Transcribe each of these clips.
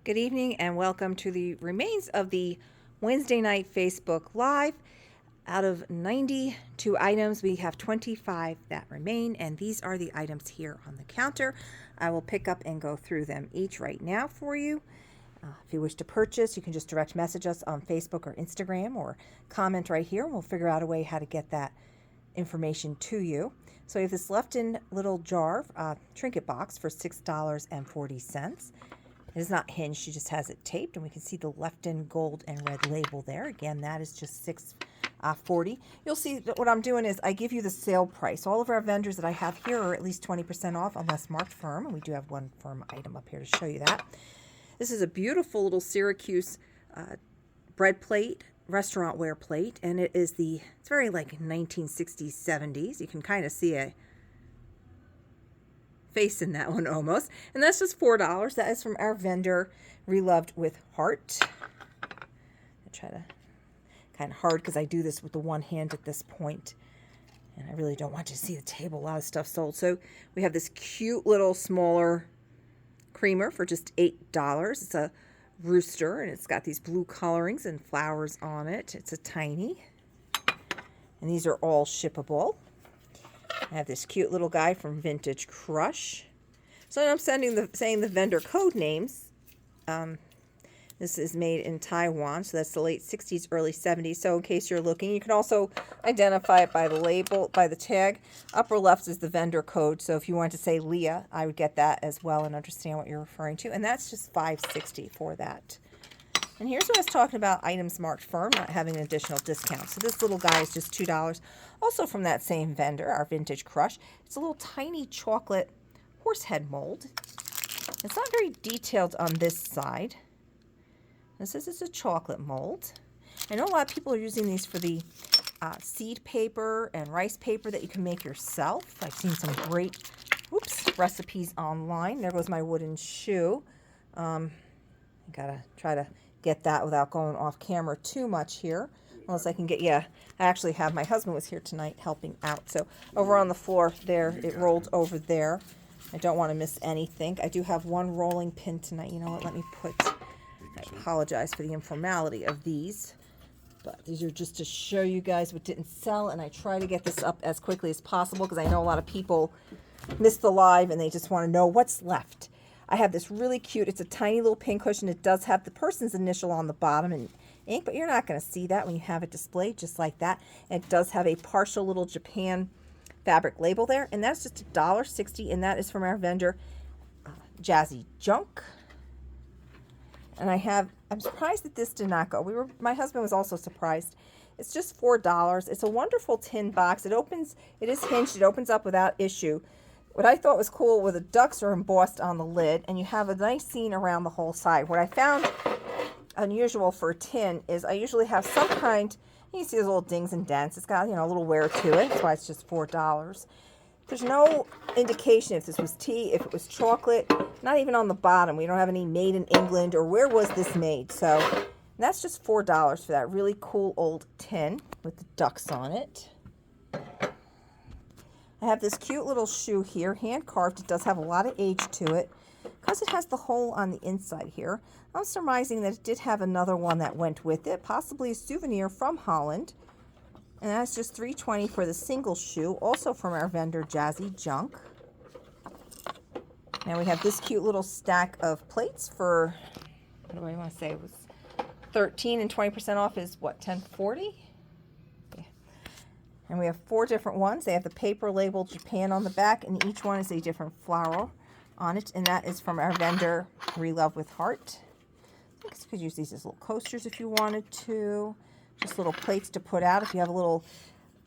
Good evening and welcome to the remains of the Wednesday night Facebook Live. Out of 92 items, we have 25 that remain, and these are the items here on the counter. I will pick up and go through them each right now for you. If you wish to purchase, you can just direct message us on Facebook or Instagram or comment right here, and we'll figure out a way how to get that information to you. So we have this left-in little jar trinket box for $6.40. It is not hinged, she just has it taped, and we can see the left-in gold and red label there. Again, that is just $6.40. You'll see that what I'm doing is I give you the sale price. All of our vendors that I have here are at least 20% off unless marked firm, and we do have one firm item up here to show you that. This is a beautiful little Syracuse bread plate, restaurant ware plate, and it's very like 1960s, 70s. You can kind of see a face in that one almost, and that's just $4. That is from our vendor Reloved with Heart. I try to kind of hard because I do this with the one hand at this point, and I really don't want you to see the table. A lot of stuff sold. So we have this cute little smaller creamer for just $8. It's a rooster, and it's got these blue colorings and flowers on it. It's a tiny, and these are all shippable. I have this cute little guy from Vintage Crush. So I'm saying the vendor code names. This is made in Taiwan, so that's the late 60s, early 70s. So in case you're looking, you can also identify it by the label, by the tag. Upper left is the vendor code. So if you want to say Leah, I would get that as well and understand what you're referring to. And that's just $5.60 for that. And here's what I was talking about, items marked firm, not having an additional discount. So this little guy is just $2, also from that same vendor, our Vintage Crush. It's a little tiny chocolate horsehead mold. It's not very detailed on this side. This is a chocolate mold. I know a lot of people are using these for the seed paper and rice paper that you can make yourself. I've seen some great recipes online. There goes my wooden shoe. I gotta try to get that without going off camera too much here, unless I can get, I actually have, my husband was here tonight helping out. So over on the floor there, it rolled over there. I don't want to miss anything. I do have one rolling pin tonight. You know what, let me I apologize for the informality of these, but these are just to show you guys what didn't sell, and I try to get this up as quickly as possible because I know a lot of people miss the live and they just want to know what's left. I have this really cute, it's a tiny little pin cushion. It does have the person's initial on the bottom in ink, but you're not going to see that when you have it displayed just like that. And it does have a partial little Japan fabric label there, and that's just $1.60, and that is from our vendor, Jazzy Junk. And I'm surprised that this did not go. My husband was also surprised. It's just $4. It's a wonderful tin box. It is hinged, it opens up without issue. What I thought was cool were the ducks are embossed on the lid, and you have a nice scene around the whole side. What I found unusual for a tin is I usually have some kind, you see those little dings and dents. It's got, a little wear to it. That's why it's just $4. There's no indication if this was tea, if it was chocolate, not even on the bottom. We don't have any made in England or where was this made. So that's just $4 for that really cool old tin with the ducks on it. I have this cute little shoe here, hand carved. It does have a lot of age to it. Because it has the hole on the inside here, I'm surmising that it did have another one that went with it, possibly a souvenir from Holland. And that's just $3.20 for the single shoe, also from our vendor Jazzy Junk. Now we have this cute little stack of plates for, what do I want to say, it was $13 and 20% off is what, $10.40? And we have 4 different ones. They have the paper labeled Japan on the back, and each one is a different flower on it. And that is from our vendor, Reloved with Heart. I guess you could use these as little coasters if you wanted to. Just little plates to put out. If you have a little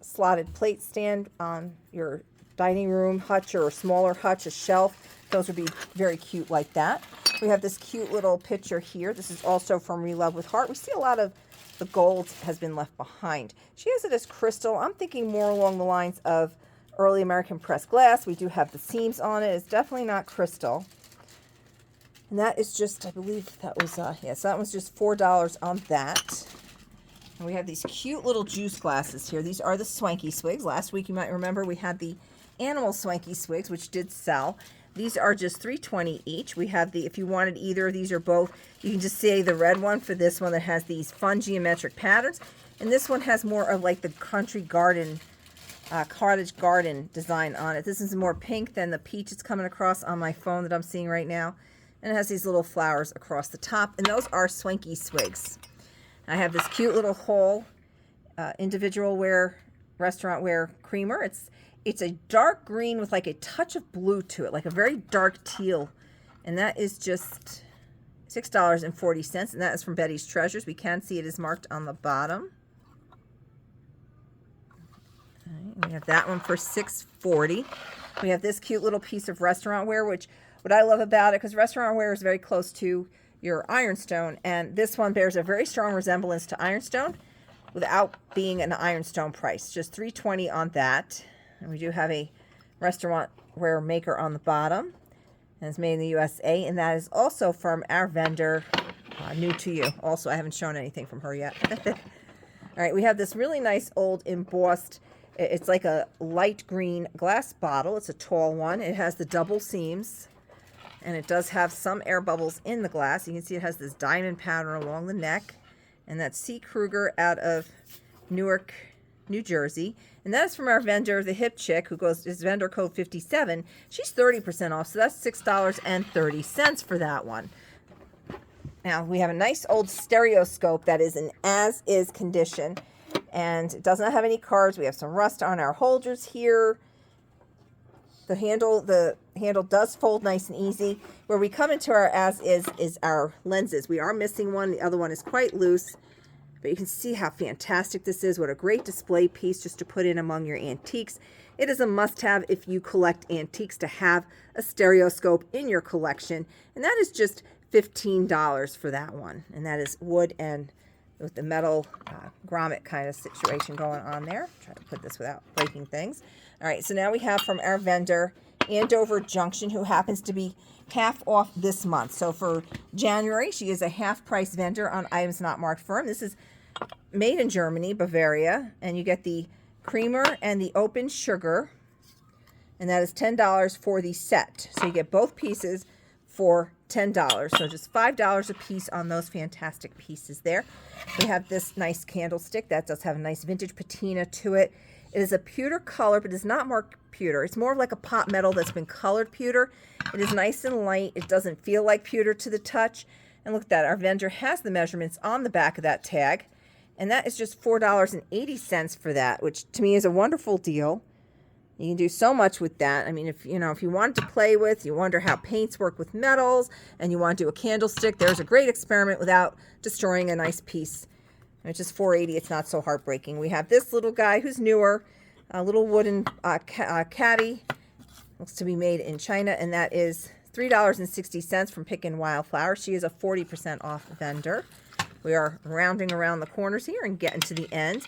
slotted plate stand on your dining room hutch or a smaller hutch, a shelf, those would be very cute like that. We have this cute little picture here. This is also from Reloved with Heart. We see a lot of the gold has been left behind. She has it as crystal. I'm thinking more along the lines of early American pressed glass. We do have the seams on it. It's definitely not crystal. And that is just, I believe that was, yes, that was just $4 on that. And we have these cute little juice glasses here. These are the Swanky Swigs. Last week, you might remember, we had the animal Swanky Swigs, which did sell. These are just $3.20 each. We have the, if you wanted either of these or both, you can just say the red one for this one that has these fun geometric patterns. And this one has more of like the country garden, cottage garden design on it. This is more pink than the peach it's coming across on my phone that I'm seeing right now. And it has these little flowers across the top. And those are Swanky Swigs. I have this cute little whole individual wear, restaurant wear creamer. It's a dark green with like a touch of blue to it, like a very dark teal. And that is just $6.40. And that is from Betty's Treasures. We can see it is marked on the bottom. All right, we have that one for $6.40. We have this cute little piece of restaurant wear, which what I love about it, because restaurant wear is very close to your ironstone. And this one bears a very strong resemblance to ironstone without being an ironstone price. Just $3.20 on that. And we do have a restaurant wear maker on the bottom. And it's made in the USA. And that is also from our vendor, New to You. Also, I haven't shown anything from her yet. All right, we have this really nice old embossed, it's like a light green glass bottle. It's a tall one. It has the double seams. And it does have some air bubbles in the glass. You can see it has this diamond pattern along the neck. And that's C. Kruger out of Newark, New Jersey. And that is from our vendor, the hip chick, who is vendor code 57. She's 30% off, so that's $6.30 for that one. Now, we have a nice old stereoscope that is in as-is condition. And it does not have any cards. We have some rust on our holders here. The handle does fold nice and easy. Where we come into our as-is is our lenses. We are missing one. The other one is quite loose. But you can see how fantastic this is. What a great display piece just to put in among your antiques. It is a must-have if you collect antiques to have a stereoscope in your collection. And that is just $15 for that one. And that is wood and with the metal grommet kind of situation going on there. Try to put this without breaking things. All right, so now we have from our vendor, Andover Junction, who happens to be half off this month. So for January, she is a half price vendor on items not marked firm. This is made in Germany, Bavaria, and you get the creamer and the open sugar, and that is $10 for the set. So you get both pieces for $10. So just $5 a piece on those fantastic pieces there. We have this nice candlestick that does have a nice vintage patina to it. It is a pewter color, but it is not marked pewter. It's more like a pot metal that's been colored pewter. It is nice and light. It doesn't feel like pewter to the touch. And look at that. Our vendor has the measurements on the back of that tag. And that is just $4.80 for that, which to me is a wonderful deal. You can do so much with that. I mean, if you wanted to play with, you wonder how paints work with metals, and you want to do a candlestick, there's a great experiment without destroying a nice piece. And it's just $4.80. It's not so heartbreaking. We have this little guy who's newer, a little wooden caddy. Looks to be made in China, and that is $3.60 from Pick and Wildflower. She is a 40% off vendor. We are rounding around the corners here and getting to the end.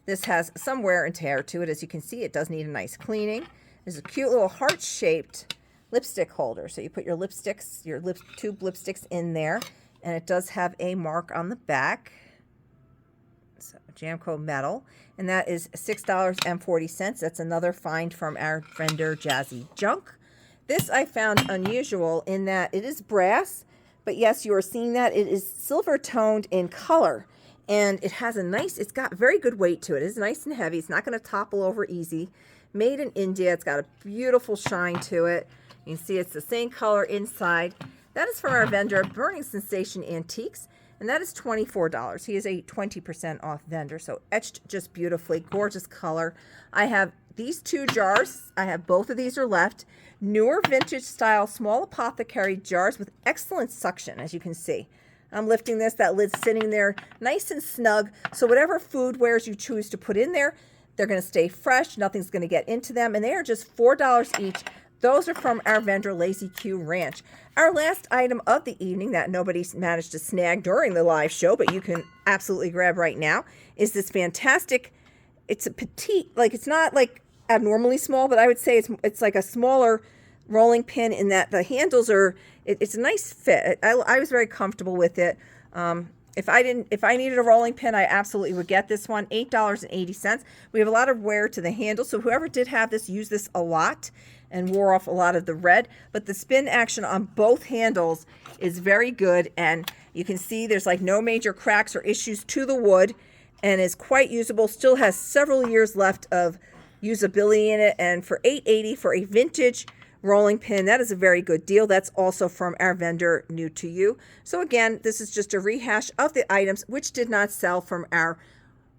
This has some wear and tear to it. As you can see, it does need a nice cleaning. There's a cute little heart-shaped lipstick holder. So you put your lipsticks, your tube lipsticks in there, and it does have a mark on the back. So Jamco metal, and that is $6.40. That's another find from our vendor Jazzy Junk. This I found unusual in that it is brass, but yes, you are seeing that it is silver toned in color. And it has it's got very good weight to it. It's nice and heavy. It's not going to topple over easy. Made in India. It's got a beautiful shine to it. You can see it's the same color inside. That is from our vendor, Burning Sensation Antiques. And that is $24. He is a 20% off vendor. So etched just beautifully. Gorgeous color. I have these two jars. I have both of these are left. Newer vintage style small apothecary jars with excellent suction, as you can see. I'm lifting this, that lid's sitting there nice and snug. So whatever foodwares you choose to put in there, they're going to stay fresh. Nothing's going to get into them. And they are just $4 each. Those are from our vendor, Lazy Q Ranch. Our last item of the evening that nobody managed to snag during the live show, but you can absolutely grab right now, is this fantastic, it's a petite, like it's not like abnormally small, but I would say it's like a smaller rolling pin in that the handles are, it's a nice fit. I was very comfortable with it. If I needed a rolling pin, I absolutely would get this one. $8.80. We have a lot of wear to the handle, so whoever did have this, use this a lot. and wore off a lot of the red, but the spin action on both handles is very good, and you can see there's like no major cracks or issues to the wood, and is quite usable. Still has several years left of usability in it, and for $8.80 for a vintage rolling pin, that is a very good deal. That's also from our vendor, New to You. So again, this is just a rehash of the items which did not sell from our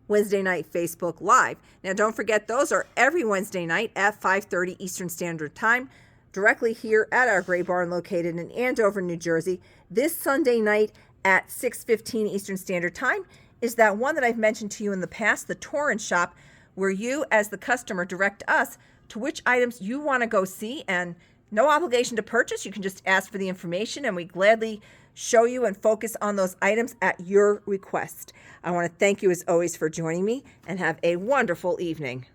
Wednesday night Facebook Live. Now don't forget, those are every Wednesday night at 5:30 Eastern Standard Time, directly here at our Gray Barn located in Andover, New Jersey. This Sunday night at 6:15 Eastern Standard Time is that one that I've mentioned to you in the past, the Torrance Shop, where you as the customer direct us to which items you want to go see, and no obligation to purchase. You can just ask for the information, and we gladly show you and focus on those items at your request. I want to thank you as always for joining me, and have a wonderful evening.